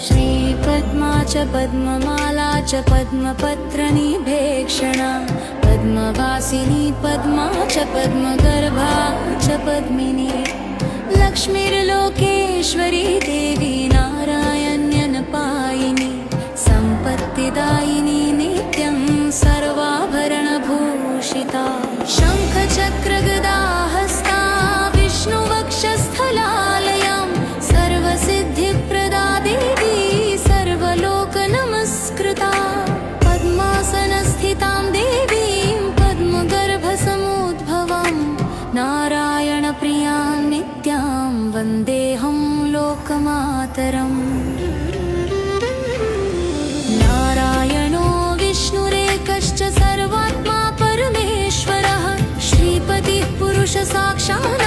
श्रीपद्मा च पद्ममाला च पद्मपत्रनिभेक्षणा पद्मवासिनी पद्मा च पद्मगर्भा च पद्मिनी लक्ष्मीर्लोकेश्वरी देवी नारायण्यनपायिनी सम्पत्तिदायिनी नित्यं सर्वाभरणभूषिता शङ्खचक्रगदाहस्ता विष्णुवक्षस्थलालयां सर्वसिद्धिप्रदा देवी सर्वलोकनमस्कृता पद्मासनस्थितां देवीं पद्मगर्भसमुद्भवां नारायणप्रियां नित्यां वन्देऽहं लोकमातरम् नारायणो विष्णुरेकश्च सर्वात्मा परमेश्वरः श्रीपतिः पुरुषसाक्षात्